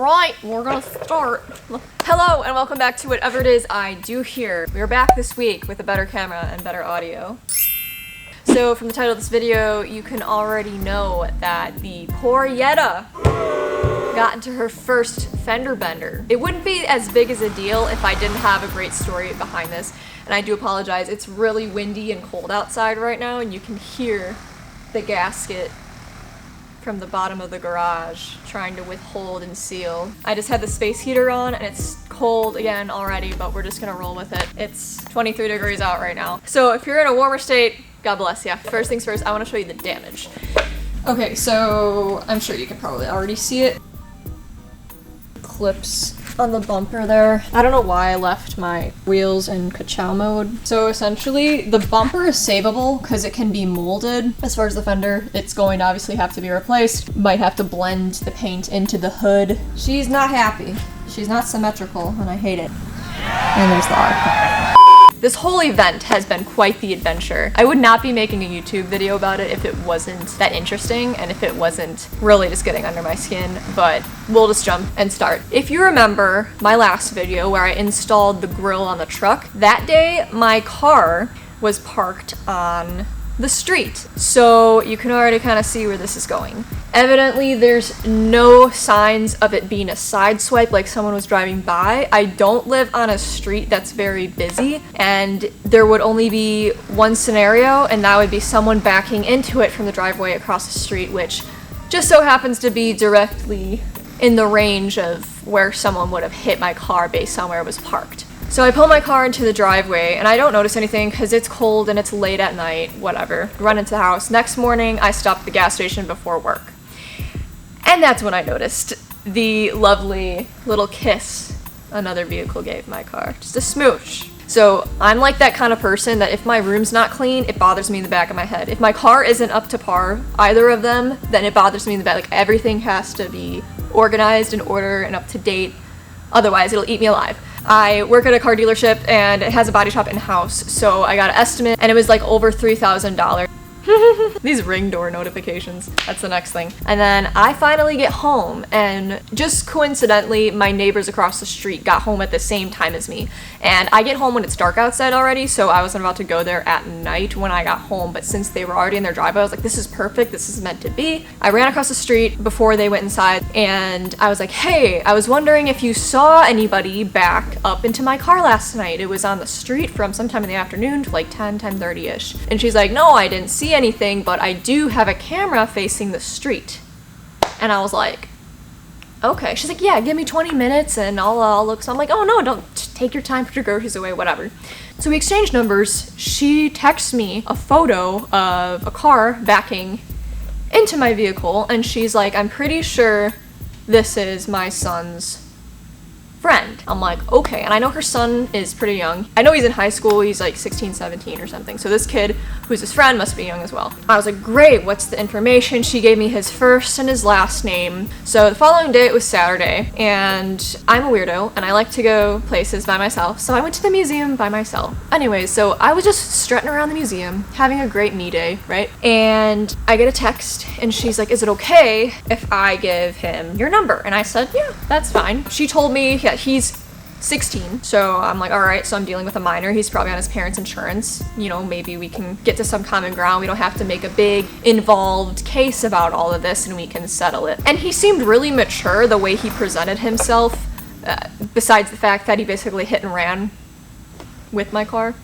Alright, we're gonna start. Hello and welcome back to whatever it is I do here. We are back this week with a better camera and better audio. So from the title of this video, you can already know that the poor Yetta got into her first fender bender. It wouldn't be as big as a deal if I didn't have a great story behind this, and I do apologize. It's really windy and cold outside right now, and you can hear the gasket from the bottom of the garage trying to withhold and seal. I just had the space heater on and it's cold again already, but we're just gonna roll with it. It's 23 degrees out right now. So if you're in a warmer state, God bless ya. First things first, I wanna show you the damage. Okay, so I'm sure you can probably already see it. Clips on the bumper there. I don't know why I left my wheels in ka-chow mode. So essentially, the bumper is savable because it can be molded. As far as the fender, it's going to obviously have to be replaced. Might have to blend the paint into the hood. She's not happy. She's not symmetrical, and I hate it. And there's the R. This whole event has been quite the adventure. I would not be making a YouTube video about it if it wasn't that interesting and if it wasn't really just getting under my skin, but we'll just jump and start. If you remember my last video where I installed the grill on the truck, that day my car was parked on the street. So you can already kind of see where this is going. Evidently, there's no signs of it being a side swipe like someone was driving by. I don't live on a street that's very busy, and there would only be one scenario, and that would be someone backing into it from the driveway across the street, which just so happens to be directly in the range of where someone would have hit my car based on where it was parked. So I pull my car into the driveway and I don't notice anything because it's cold and it's late at night, whatever. Run into the house. Next morning, I stop at the gas station before work. And that's when I noticed the lovely little kiss another vehicle gave my car. Just a smooch. So I'm like that kind of person that if my room's not clean, it bothers me in the back of my head. If my car isn't up to par, either of them, then it bothers me in the back. Like everything has to be organized in order and up to date. Otherwise, it'll eat me alive. I work at a car dealership and it has a body shop in-house, so I got an estimate and it was like over $3,000. These ring door notifications, that's the next thing. And then I finally get home and just coincidentally, my neighbors across the street got home at the same time as me. And I get home when it's dark outside already, so I wasn't about to go there at night when I got home, but since they were already in their driveway, I was like, this is perfect, this is meant to be. I ran across the street before they went inside and I was like, hey, I was wondering if you saw anybody back up into my car last night. It was on the street from sometime in the afternoon to like 10:30ish. And she's like, no, I didn't see anything, but I do have a camera facing the street. And I was like, okay. She's like, yeah, give me 20 minutes and I'll look. So I'm like, oh no, don't take your time, put your groceries away, whatever. So we exchanged numbers. She texts me a photo of a car backing into my vehicle and she's like, I'm pretty sure this is my son's friend. I'm like, okay. And I know her son is pretty young. I know he's in high school. He's like 16, 17 or something. So this kid who's his friend must be young as well. I was like, great, what's the information? She gave me his first and his last name. So the following day, it was Saturday, and I'm a weirdo and I like to go places by myself. So I went to the museum by myself. Anyways, so I was just strutting around the museum, having a great me day, right? And I get a text and she's like, is it okay if I give him your number? And I said, yeah, that's fine. She told me that he's 16, so I'm like, all right, so I'm dealing with a minor. He's probably on his parents' insurance. You know, maybe we can get to some common ground. We don't have to make a big involved case about all of this and we can settle it. And he seemed really mature the way he presented himself, besides the fact that he basically hit and ran with my car.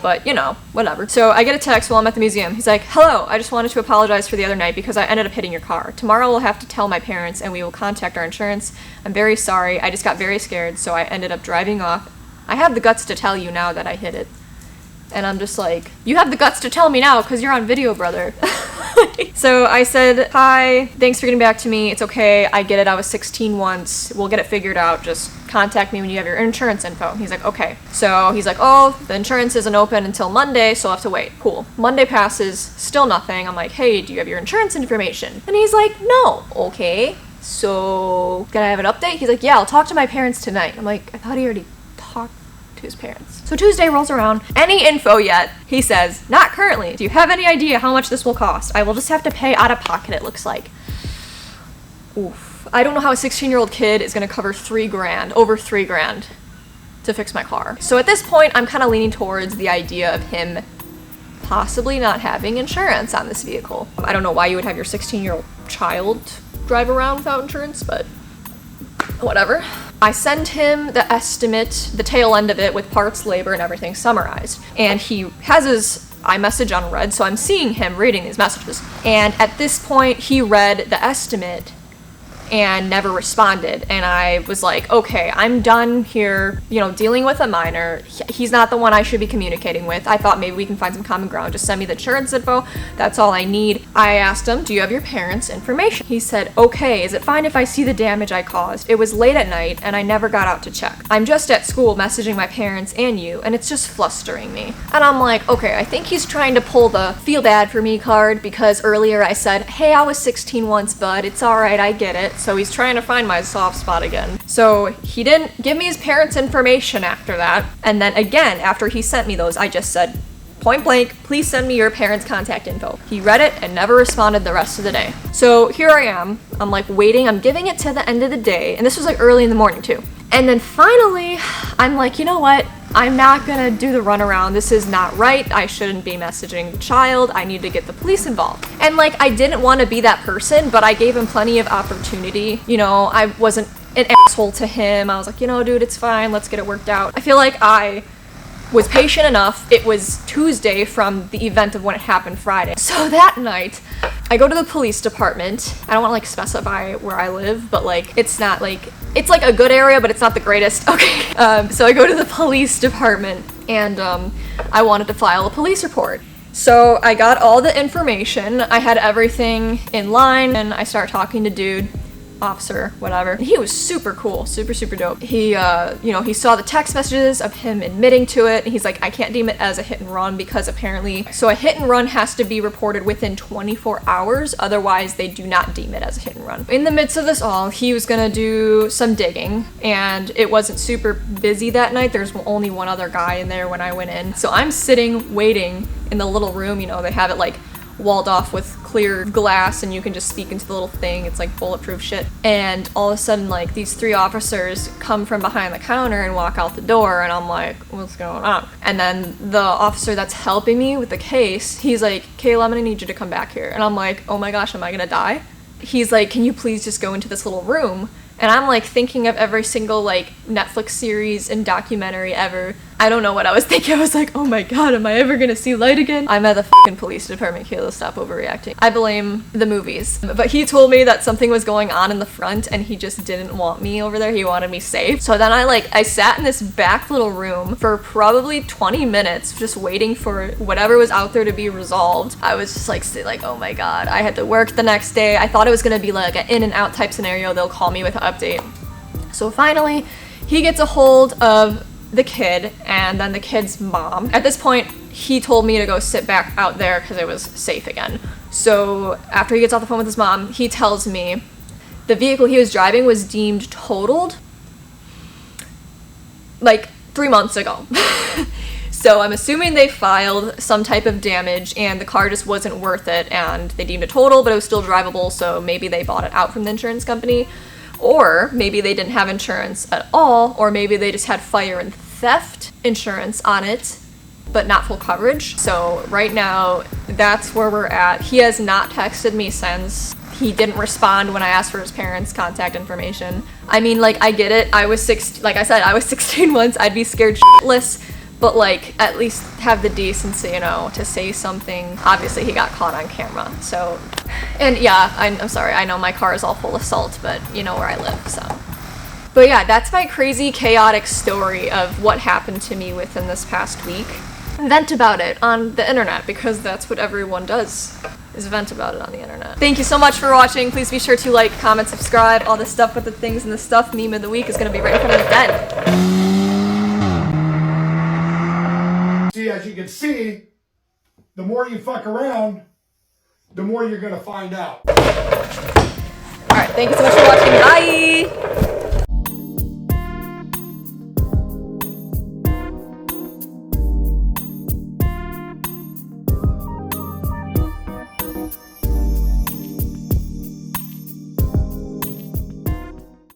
But, you know, whatever. So I get a text while I'm at the museum. He's like, hello, I just wanted to apologize for the other night because I ended up hitting your car. Tomorrow we'll have to tell my parents and we will contact our insurance. I'm very sorry. I just got very scared, so I ended up driving off. I have the guts to tell you now that I hit it. And I'm just like, you have the guts to tell me now because you're on video, brother. So I said, hi, thanks for getting back to me. It's okay. I get it. I was 16 once. We'll get it figured out. Just contact me when you have your insurance info. He's like, okay. So he's like, oh, the insurance isn't open until Monday, so I'll have to wait. Cool. Monday passes, still nothing. I'm like, hey, do you have your insurance information? And he's like, no. Okay. So can I have an update? He's like, yeah, I'll talk to my parents tonight. I'm like, I thought he already talked to his parents. So Tuesday rolls around. Any info yet? He says, not currently. Do you have any idea how much this will cost? I will just have to pay out of pocket, it looks like. oof. I don't know how a 16-year-old kid is gonna cover $3 grand, over $3 grand to fix my car. So at this point, I'm kind of leaning towards the idea of him possibly not having insurance on this vehicle. I don't know why you would have your 16-year-old child drive around without insurance, but whatever. I send him the estimate, the tail end of it with parts, labor, and everything summarized. And he has his iMessage on read, so I'm seeing him reading these messages. And at this point, he read the estimate and never responded. And I was like, okay, I'm done here, you know, dealing with a minor. He's not the one I should be communicating with. I thought maybe we can find some common ground. Just send me the insurance info. That's all I need. I asked him, do you have your parents' information? He said, okay, is it fine if I see the damage I caused? It was late at night and I never got out to check. I'm just at school messaging my parents and you, and it's just flustering me. And I'm like, okay, I think he's trying to pull the feel bad for me card, because earlier I said, hey, I was 16 once, bud. It's all right, I get it. So he's trying to find my soft spot again. So he didn't give me his parents' information after that. And then again, after he sent me those, I just said, point blank, please send me your parents' contact info. He read it and never responded the rest of the day. So here I am. I'm like waiting. I'm giving it to the end of the day. And this was like early in the morning too. And then finally, I'm like, you know what? I'm not gonna do the runaround. This is not right. I shouldn't be messaging the child. I need to get the police involved. And like, I didn't want to be that person, but I gave him plenty of opportunity. You know, I wasn't an asshole to him. I was like, you know, dude, it's fine. Let's get it worked out. I feel like I was patient enough. It was Tuesday from the event of when it happened Friday. So that night, I go to the police department. I don't want to like specify where I live, but like, it's not like, it's like a good area, but it's not the greatest. Okay. So I go to the police department and I wanted to file a police report. So I got all the information. I had everything in line and I start talking to dude. Officer, whatever. He was super cool, super dope. He, you know, he saw the text messages of him admitting to it, and he's like, I can't deem it as a hit and run because apparently, so a hit and run has to be reported within 24 hours, otherwise they do not deem it as a hit and run. In the midst of this all, he was gonna do some digging, and it wasn't super busy that night. There's only one other guy in there when I went in. So I'm sitting, waiting in the little room, you know, they have it like walled off with clear glass and you can just speak into the little thing. It's like bulletproof shit. And all of a sudden, like, these 3 officers come from behind the counter and walk out the door, and I'm like, what's going on? And then the officer that's helping me with the case, he's like, Kayla, I'm gonna need you to come back here. And I'm like, oh my gosh, am I gonna die? He's like, can you please just go into this little room? And I'm like thinking of every single like Netflix series and documentary ever. I don't know what I was thinking. I was like, oh my god, am I ever gonna see light again? I'm at the fucking police department, Kayla, stop overreacting. I blame the movies. But he told me that something was going on in the front and he just didn't want me over there. He wanted me safe. So then I sat in this back little room for probably 20 minutes just waiting for whatever was out there to be resolved. I was just like, oh my god. I had to work the next day. I thought it was gonna be like an in and out type scenario. They'll call me with an update. So finally, he gets a hold of the kid and then the kid's mom. At this point, he told me to go sit back out there because it was safe again. So after he gets off the phone with his mom, he tells me the vehicle he was driving was deemed totaled like 3 months ago. So I'm assuming they filed some type of damage and the car just wasn't worth it and they deemed it total, but it was still drivable, so maybe they bought it out from the insurance company. Or maybe they didn't have insurance at all, or maybe they just had fire and theft insurance on it, but not full coverage. So right now, that's where we're at. He has not texted me since. He didn't respond when I asked for his parents' contact information. I mean, like, I get it. Like I said, I was 16 once. I'd be scared shitless. But like, at least have the decency, you know, to say something. Obviously, he got caught on camera, so. And yeah, I'm sorry, I know my car is all full of salt, but you know where I live, so. But yeah, that's my crazy, chaotic story of what happened to me within this past week. Vent about it on the internet, because that's what everyone does, is vent about it on the internet. Thank you so much for watching. Please be sure to like, comment, subscribe, all the stuff with the things, and the stuff meme of the week is gonna be right in front of the den. See, as you can see, the more you fuck around, the more you're gonna find out. Alright, thank you so much for watching. Bye!